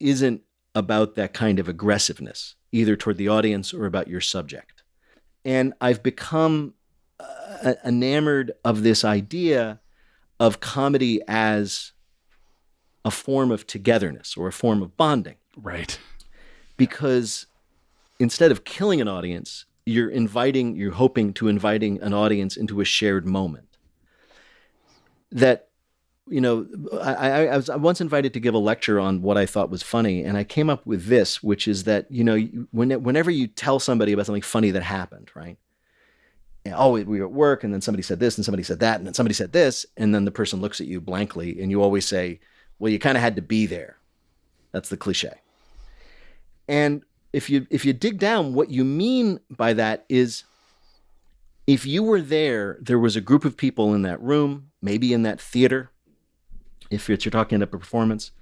isn't about that kind of aggressiveness, either toward the audience or about your subject. And I've become enamored of this idea of comedy as a form of togetherness or a form of bonding. Right. Because instead of killing an audience, you're hoping to inviting an audience into a shared moment. That, I was once invited to give a lecture on what I thought was funny, and I came up with this, which is that, whenever you tell somebody about something funny that happened, right? We were at work, and then somebody said this, and somebody said that, and then somebody said this, and then the person looks at you blankly, and you always say, well, you kind of had to be there, That's the cliche. And if you dig down, what you mean by that is, if you were there, there was a group of people in that room, maybe in that theater, if you're talking about a performance,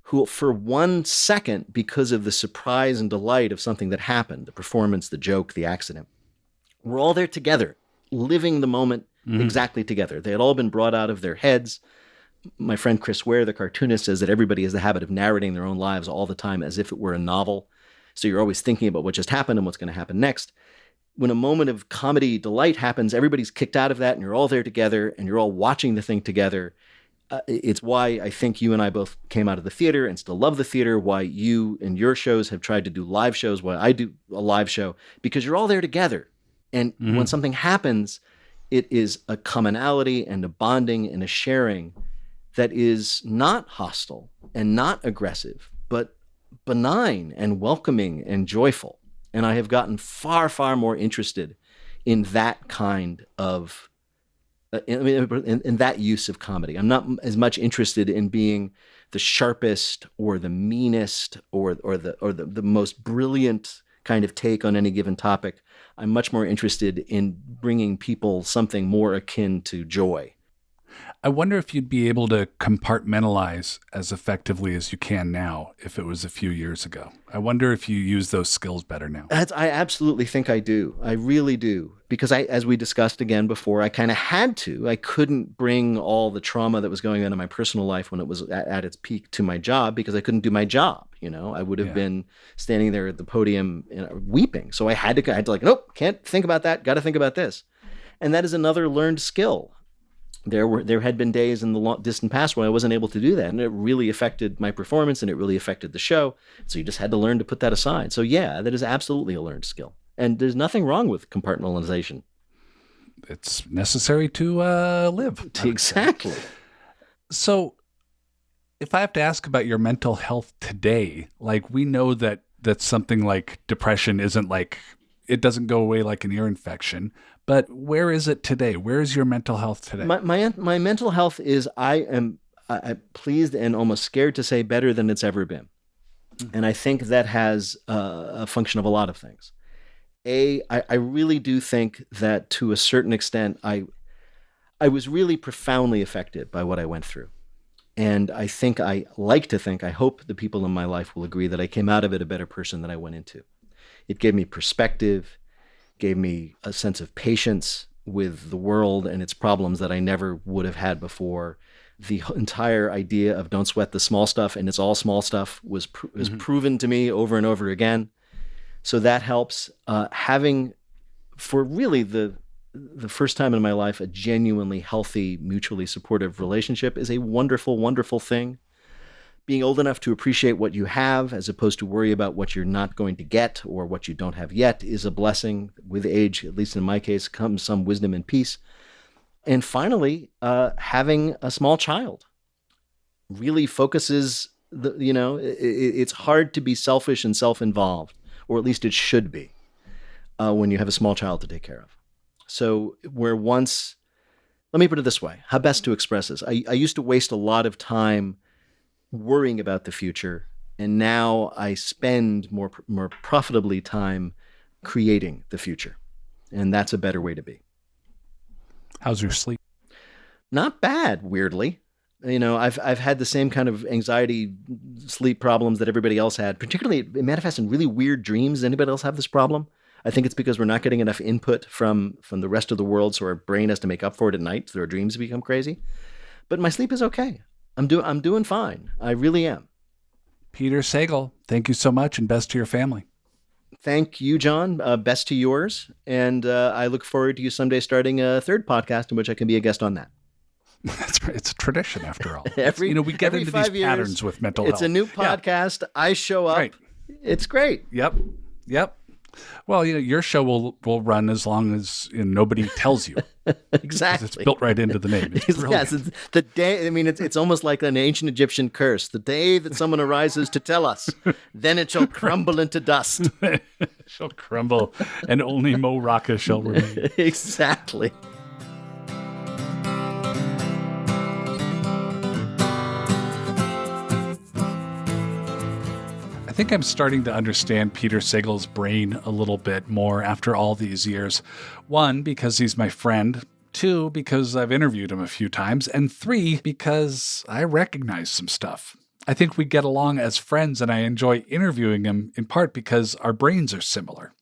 who for 1 second, because of the surprise and delight of something that happened, the performance, the joke, the accident, were all there together, living the moment exactly together. They had all been brought out of their heads. My friend Chris Ware, the cartoonist, says that everybody has the habit of narrating their own lives all the time as if it were a novel. So you're always thinking about what just happened and what's going to happen next. When a moment of comedy delight happens, everybody's kicked out of that and you're all there together and you're all watching the thing together. It's why I think you and I both came out of the theater and still love the theater, why you and your shows have tried to do live shows, why I do a live show, because you're all there together. And when something happens, it is a commonality and a bonding and a sharing that is not hostile and not aggressive, but benign and welcoming and joyful. And I have gotten far, far more interested in that kind of, in that use of comedy. I'm not as much interested in being the sharpest or the meanest or the most brilliant kind of take on any given topic. I'm much more interested in bringing people something more akin to joy. I wonder if you'd be able to compartmentalize as effectively as you can now if it was a few years ago. I wonder if you use those skills better now. I absolutely think I do. I really do. Because as we discussed again before, I kind of had to. I couldn't bring all the trauma that was going on in my personal life when it was at its peak to my job because I couldn't do my job. I would have been standing there at the podium weeping. So I had to like, nope, can't think about that. Got to think about this. And that is another learned skill. There had been days in the distant past when I wasn't able to do that, and it really affected my performance and it really affected the show. So you just had to learn to put that aside. So yeah, that is absolutely a learned skill. And there's nothing wrong with compartmentalization. It's necessary to live. Exactly. So if I have to ask about your mental health today, like we know that something like depression isn't like, it doesn't go away like an ear infection, but where is it today? Where is your mental health today? My mental health is, I'm pleased and almost scared to say, better than it's ever been. And I think that has a function of a lot of things. I really do think that to a certain extent, I was really profoundly affected by what I went through. And I hope the people in my life will agree that I came out of it a better person than I went into. It gave me perspective, gave me a sense of patience with the world and its problems that I never would have had before. The entire idea of don't sweat the small stuff, and it's all small stuff, was proven to me over and over again. So that helps. Having, for really the first time in my life, a genuinely healthy, mutually supportive relationship is a wonderful, wonderful thing. Being old enough to appreciate what you have as opposed to worry about what you're not going to get or what you don't have yet is a blessing. With age, at least in my case, comes some wisdom and peace. And finally, having a small child really focuses, it's hard to be selfish and self-involved, or at least it should be, when you have a small child to take care of. So let me put it this way, how best to express this. I used to waste a lot of time worrying about the future, and now I spend more profitably time creating the future, and that's a better way to be. How's your sleep? Not bad, weirdly. I've had the same kind of anxiety, sleep problems that everybody else had. Particularly, it manifests in really weird dreams. Does anybody else have this problem? I think it's because we're not getting enough input from the rest of the world, so our brain has to make up for it at night, so our dreams become crazy. But my sleep is okay. I'm doing fine. I really am. Peter Sagal, thank you so much, and best to your family. Thank you, John. Best to yours. And I look forward to you someday starting a third podcast in which I can be a guest on that. It's a tradition, after all. We get into these patterns with mental health. It's a new podcast. Yeah. I show up. Right. It's great. Yep. Well, your show will run as long as nobody tells you. Exactly. It's built right into the name. Yes, it's the day. I mean, it's almost like an ancient Egyptian curse. The day that someone arises to tell us, then it shall crumble into dust. It shall crumble, and only Mo Rocca shall remain. Exactly. think I'm starting to understand Peter Sagal's brain a little bit more after all these years. 1, because he's my friend. 2, because I've interviewed him a few times. And 3, because I recognize some stuff. I think we get along as friends, and I enjoy interviewing him in part because our brains are similar.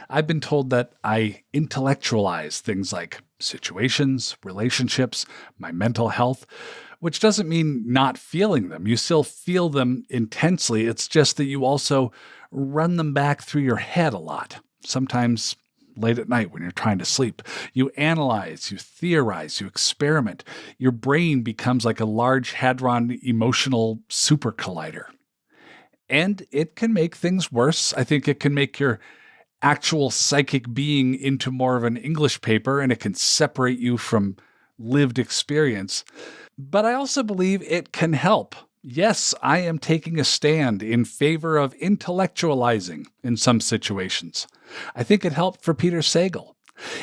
I've been told that I intellectualize things like situations, relationships, my mental health, which doesn't mean not feeling them. You still feel them intensely. It's just that you also run them back through your head a lot, sometimes late at night when you're trying to sleep. You analyze, you theorize, you experiment. Your brain becomes like a Large Hadron emotional super collider. And it can make things worse. I think it can make your actual psychic being into more of an English paper, and it can separate you from lived experience. But I also believe it can help. Yes, I am taking a stand in favor of intellectualizing in some situations. I think it helped for Peter Sagal.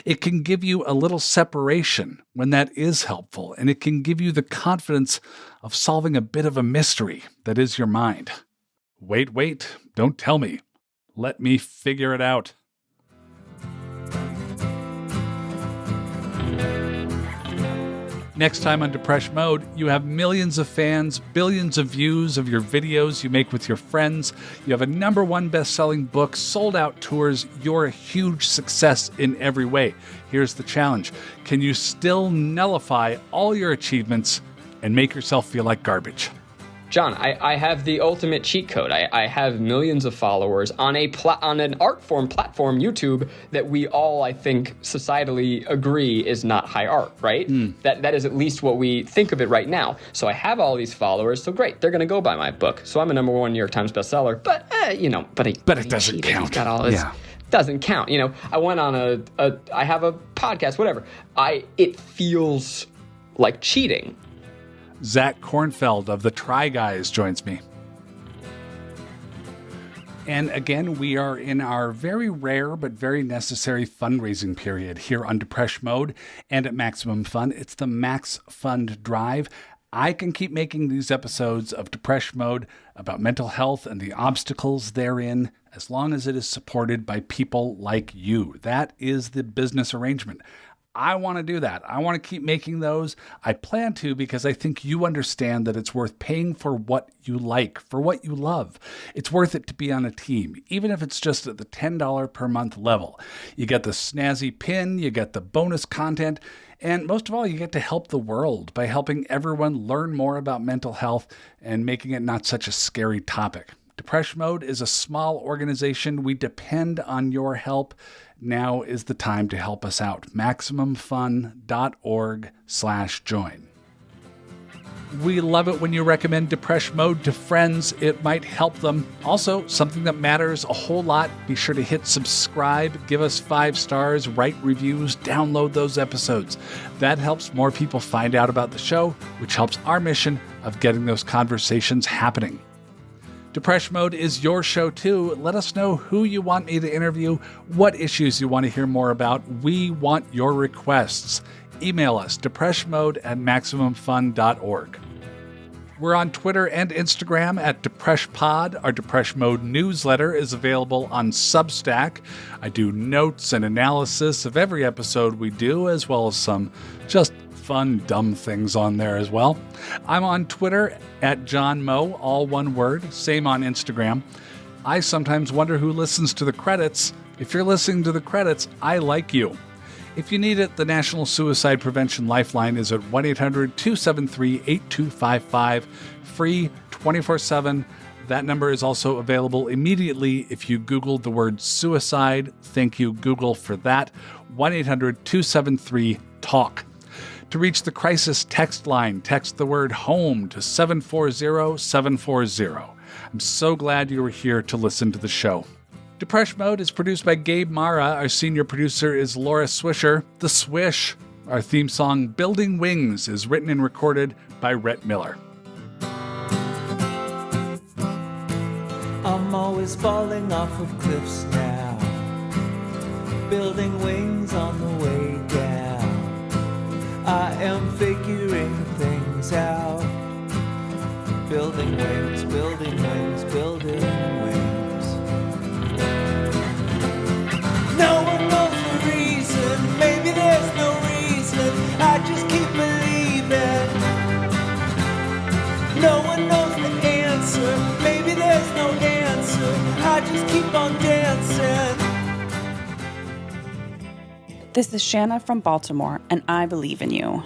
It can give you a little separation when that is helpful, and it can give you the confidence of solving a bit of a mystery that is your mind. Wait, don't tell me. Let me figure it out. Next time on Depeche Mode, you have millions of fans, billions of views of your videos you make with your friends. You have a #1 best-selling book, sold-out tours. You're a huge success in every way. Here's the challenge. Can you still nullify all your achievements and make yourself feel like garbage? John, I have the ultimate cheat code. I have millions of followers on an art form platform, YouTube, that we all, I think, societally agree is not high art, right? That is at least what we think of it right now. So I have all these followers, so great, they're going to go buy my book. So I'm a #1 New York Times bestseller, but it doesn't count. He's got all this. Yeah. Doesn't count. I went on I have a podcast, whatever. It feels like cheating. Zach Kornfeld of the Try Guys joins me. And again, we are in our very rare but very necessary fundraising period here on Depeche Mode and at Maximum Fun. It's the Max Fund Drive. I can keep making these episodes of Depeche Mode about mental health and the obstacles therein as long as it is supported by people like you. That is the business arrangement. I want to do that. I want to keep making those. I plan to because I think you understand that it's worth paying for what you like, for what you love. It's worth it to be on a team, even if it's just at the $10 per month level. You get the snazzy pin, you get the bonus content, and most of all, you get to help the world by helping everyone learn more about mental health and making it not such a scary topic. Depeche Mode is a small organization. We depend on your help. Now is the time to help us out. MaximumFun.org/join. We love it when you recommend Depeche Mode to friends. It might help them. Also, something that matters a whole lot, be sure to hit subscribe, give us 5 stars, write reviews, download those episodes. That helps more people find out about the show, which helps our mission of getting those conversations happening. Depeche Mode is your show too. Let us know who you want me to interview, what issues you want to hear more about. We want your requests. Email us, depreshmode@maximumfun.org. We're on Twitter and Instagram at DepressePod. Our Depeche Mode newsletter is available on Substack. I do notes and analysis of every episode we do, as well as some just fun, dumb things on there as well. I'm on Twitter at John Moe, all one word, same on Instagram. I sometimes wonder who listens to the credits. If you're listening to the credits, I like you. If you need it, the National Suicide Prevention Lifeline is at 1-800-273-8255, free 24/7. That number is also available immediately if you Googled the word suicide. Thank you, Google, for that. 1-800-273-TALK. To reach the crisis text line, text the word HOME to 740-740. I'm so glad you were here to listen to the show. Depeche Mode is produced by Gabe Mara. Our senior producer is Laura Swisher. The Swish. Our theme song, Building Wings, is written and recorded by Rhett Miller. I'm always falling off of cliffs now, building wings on the way down. I am figuring things out, building wings, building wings, building wings. This is Shanna from Baltimore, and I believe in you.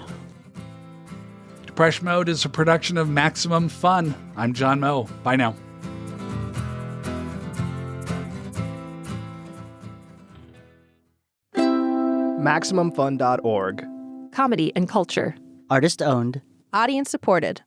Depeche Mode is a production of Maximum Fun. I'm John Moe. Bye now. MaximumFun.org. Comedy and culture. Artist owned. Audience supported.